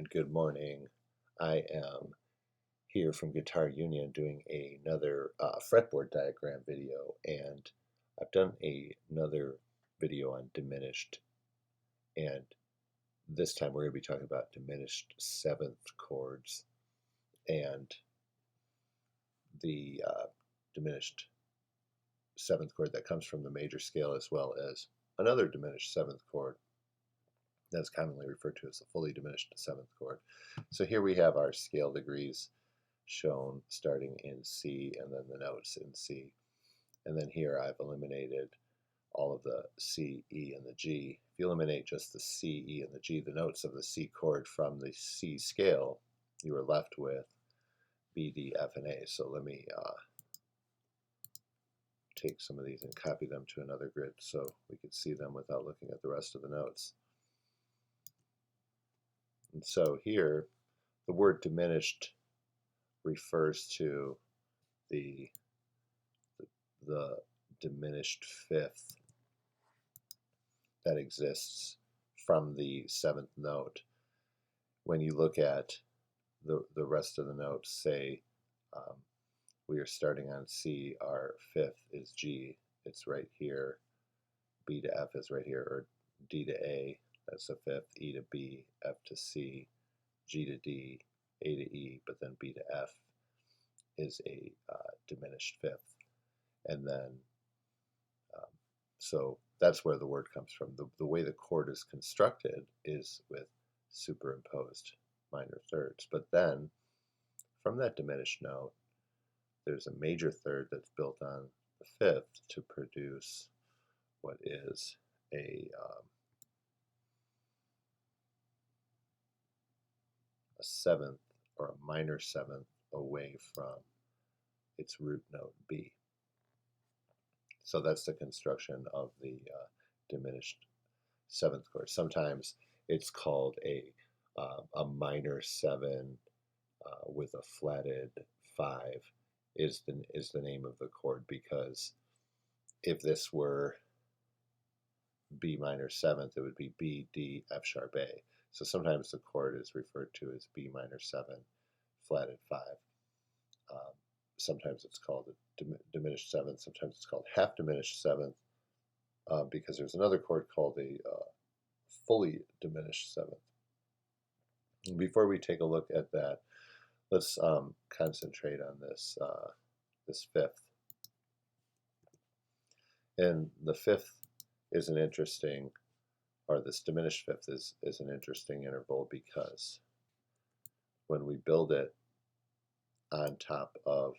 and good morning. I am here from Guitar Union doing another fretboard diagram video, and I've done another video on diminished, and this time we're going to be talking about diminished 7th chords and the diminished 7th chord that comes from the major scale, as well as another diminished 7th chord that's commonly referred to as the fully diminished 7th chord. So here we have our scale degrees shown starting in C and then the notes in C. And then here I've eliminated all of the C, E, and the G. If you eliminate just the C, E, and the G, the notes of the C chord from the C scale, you are left with B, D, F, and A. So let me take some of these and copy them to another grid so we could see them without looking at the rest of the notes. And so here, the word diminished refers to the diminished fifth that exists from the 7th note. When you look at the rest of the notes, say we are starting on C, our 5th is G, it's right here, B to F is right here, or D to A, that's the 5th, E to B, F to C, G to D, A to E, but then B to F is a diminished 5th. And then, so that's where the word comes from. The way the chord is constructed is with superimposed minor thirds. But then, from that diminished note, there's a major third that's built on the 5th to produce what is a 7th or a minor 7th away from its root note B. So that's the construction of the diminished 7th chord. Sometimes it's called a minor 7 with a flatted 5 is the name of the chord, because if this were B minor 7th, it would be B, D, F sharp A. So sometimes the chord is referred to as B minor 7 flatted 5. Sometimes it's called a diminished 7th, sometimes it's called half diminished 7th, because there's another chord called a fully diminished 7th. And before we take a look at that, let's concentrate on this this 5th. And the 5th is an interesting, or this diminished 5th is an interesting interval, because when we build it on top of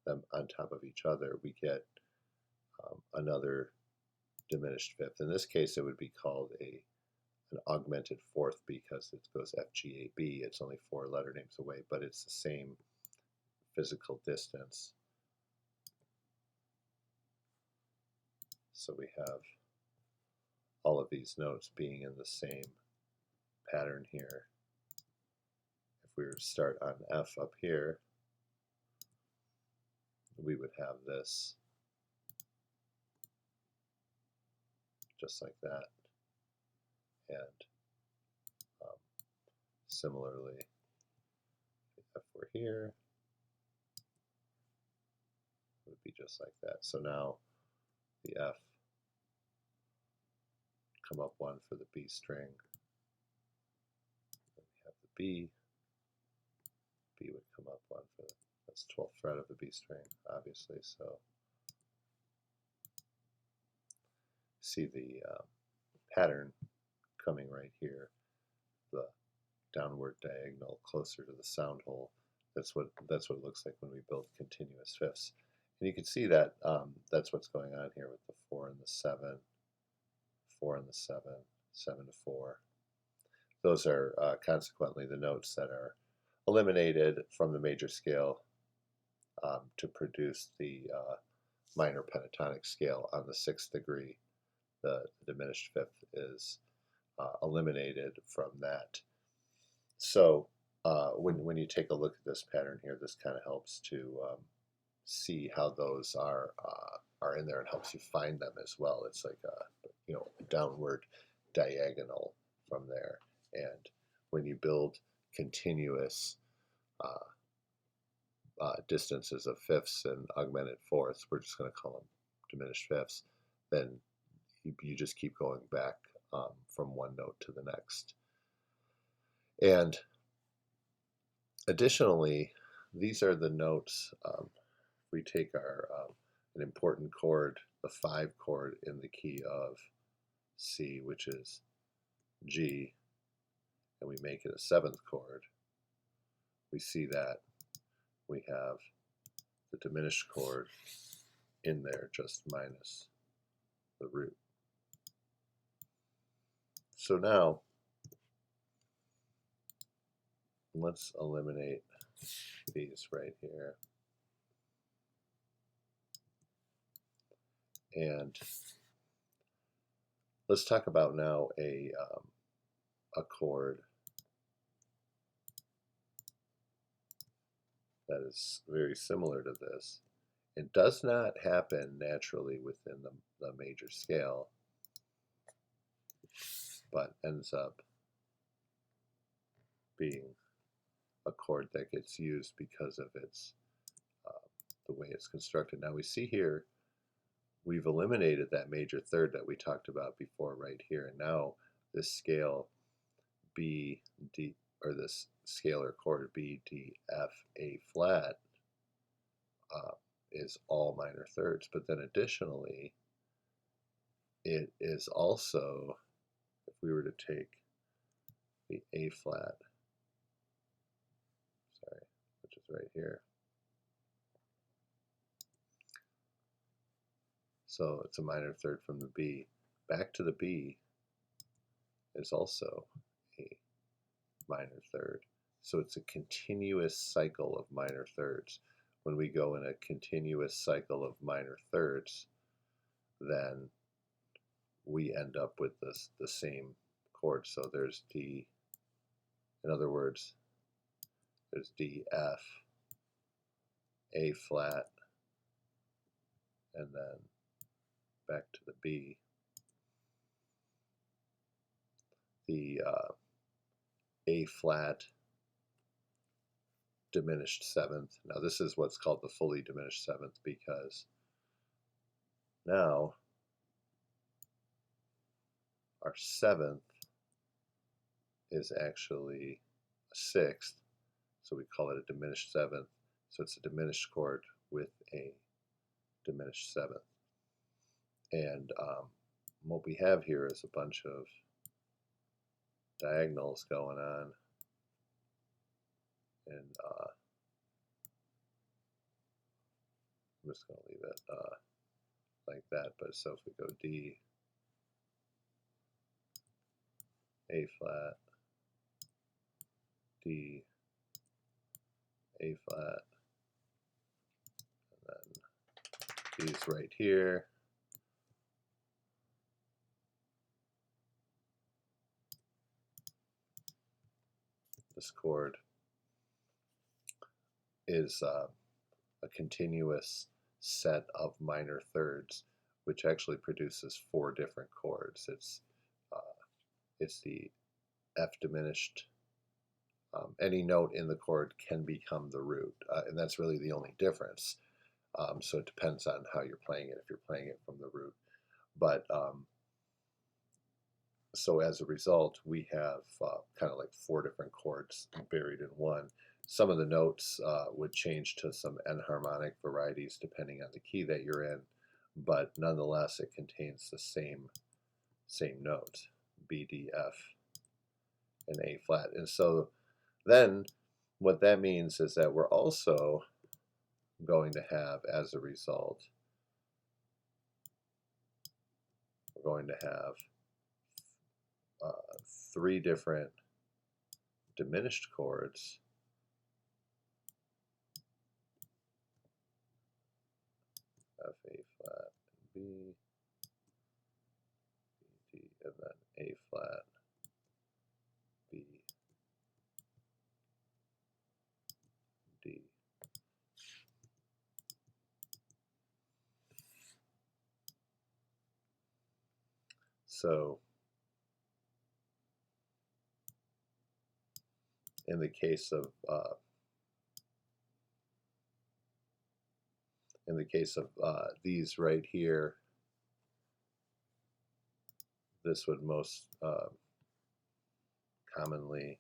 them, on top of each other, we get another diminished 5th. In this case, it would be called an augmented 4th, because it goes F, G, A, B. It's only 4 letter names away, but it's the same physical distance. So we have all of these notes being in the same pattern here. If we were to start on F up here, we would have this just like that. And similarly, if we're here, it would be just like that. So now the F come up 1 for the B string. Then we have the B. B would come up 1 for that's 12th fret of the B string, obviously. So see the pattern coming right here, the downward diagonal closer to the sound hole. That's what it looks like when we build continuous fifths. And you can see that that's what's going on here with the 4 and the 7, 4 and the 7, 7 to 4. Those are consequently the notes that are eliminated from the major scale to produce the minor pentatonic scale on the 6th degree. The diminished 5th is eliminated from that. So when you take a look at this pattern here, this kind of helps to see how those are in there, and helps you find them as well. It's like a downward diagonal from there, and when you build continuous distances of fifths and augmented fourths, we're just going to call them diminished fifths, then you just keep going back from one note to the next. And additionally, these are the notes. We take our an important chord, the 5 chord in the key of C, which is G, and we make it a 7th chord. We see that we have the diminished chord in there, just minus the root. So now, let's eliminate these right here. And let's talk about now a chord that is very similar to this. It does not happen naturally within the major scale, but ends up being a chord that gets used because of its the way it's constructed. Now we see here we've eliminated that major third that we talked about before right here, and now this scale B, D, or this scalar chord B, D, F, A flat is all minor thirds. But then additionally, it is also, if we were to take the A flat, sorry, which is right here. So it's a minor third from the B. Back to the B is also a minor third. So it's a continuous cycle of minor thirds. When we go in a continuous cycle of minor thirds, then we end up with the same chord. So there's D, in other words, there's D, F, A flat, and then back to the B. The A flat diminished 7th. Now this is what's called the fully diminished 7th, because now our 7th is actually a 6th, so we call it a diminished 7th. So it's a diminished chord with a diminished 7th. And what we have here is a bunch of diagonals going on, and I'm just going to leave it like that. But so if we go D, A flat, D, A flat, and then these right here. This chord is a continuous set of minor thirds, which actually produces 4 different chords. It's the F diminished. Any note in the chord can become the root, and that's really the only difference. So it depends on how you're playing it, if you're playing it from the root. But so as a result, we have kind of like 4 different chords buried in one. Some of the notes would change to some enharmonic varieties depending on the key that you're in, but nonetheless it contains the same note, B, D, F, and A flat. And so then what that means is that we're also going to have, as a result, we're going to have 3 different diminished chords F, A flat, B, D, and then A flat, B, D. So in the case of these right here, this would most commonly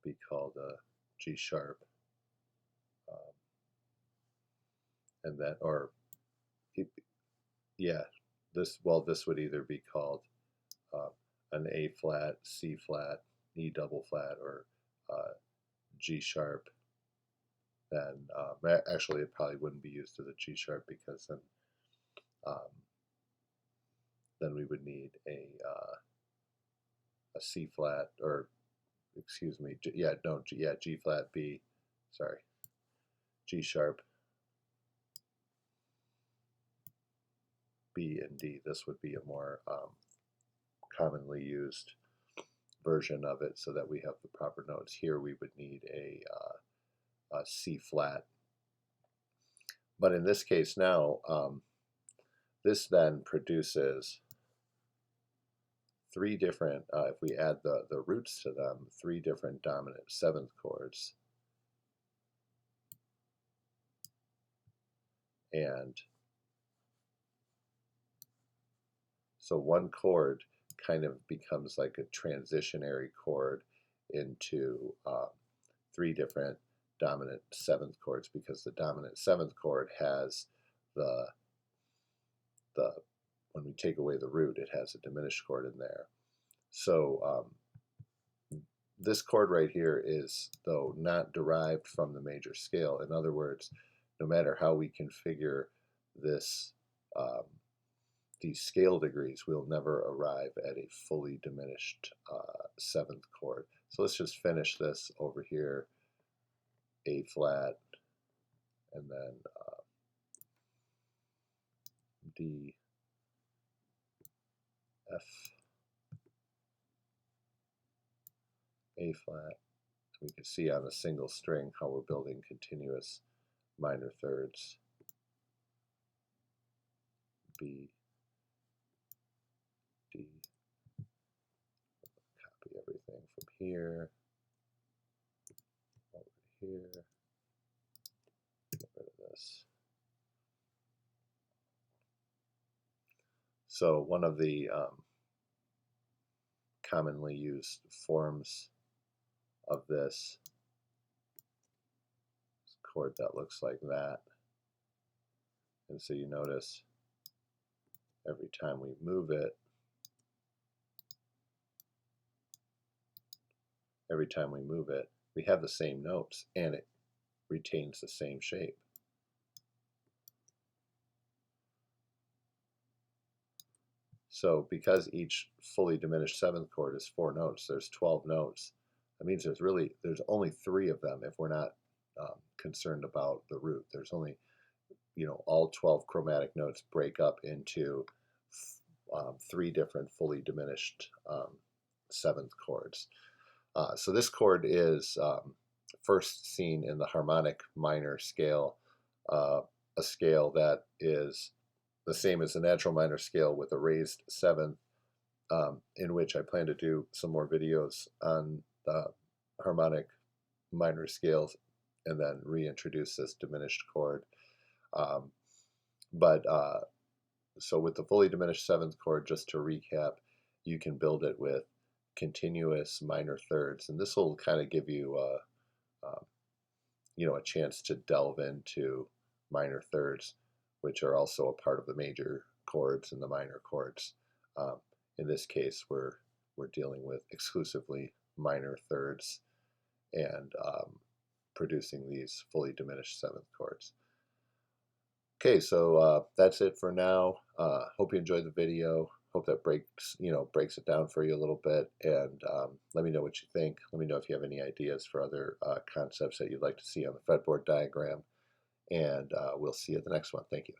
be called a G sharp, and that, or yeah, this would either be called an A flat, C flat, E double flat, or G sharp. Then actually it probably wouldn't be used as a G sharp, because then we would need a C flat, or excuse me, G flat, B, sorry, G sharp, B, and D. This would be a more commonly used version of it, so that we have the proper notes. Here we would need a C flat. But in this case now, this then produces three different, if we add the roots to them, three different dominant seventh chords. And so one chord kind of becomes like a transitionary chord into three different dominant seventh chords, because the dominant seventh chord has the when we take away the root, it has a diminished chord in there. So this chord right here is, though, not derived from the major scale. In other words, no matter how we configure this, these scale degrees, we'll never arrive at a fully diminished seventh chord. So let's just finish this over here, A flat, and then D, F, A flat. We can see on a single string how we're building continuous minor thirds. B, D. Copy everything from here over to here. Get rid of this. So one of the commonly used forms of this chord that looks like that. And so you notice every time we move it, we have the same notes, and it retains the same shape. So because each fully diminished seventh chord is 4 notes, there's 12 notes. That means there's only 3 of them if we're not concerned about the root. There's only, all 12 chromatic notes break up into 3 different fully diminished seventh chords. So this chord is first seen in the harmonic minor scale, a scale that is the same as the natural minor scale with a raised seventh, in which I plan to do some more videos on the harmonic minor scales and then reintroduce this diminished chord. So with the fully diminished seventh chord, just to recap, you can build it with continuous minor thirds, and this will kind of give you a chance to delve into minor thirds, which are also a part of the major chords and the minor chords. In this case, we're dealing with exclusively minor thirds and producing these fully diminished seventh chords. Okay, so that's it for now. Hope you enjoyed the video. Hope that breaks it down for you a little bit, and let me know what you think. Let me know if you have any ideas for other concepts that you'd like to see on the fretboard diagram, and we'll see you at the next one. Thank you.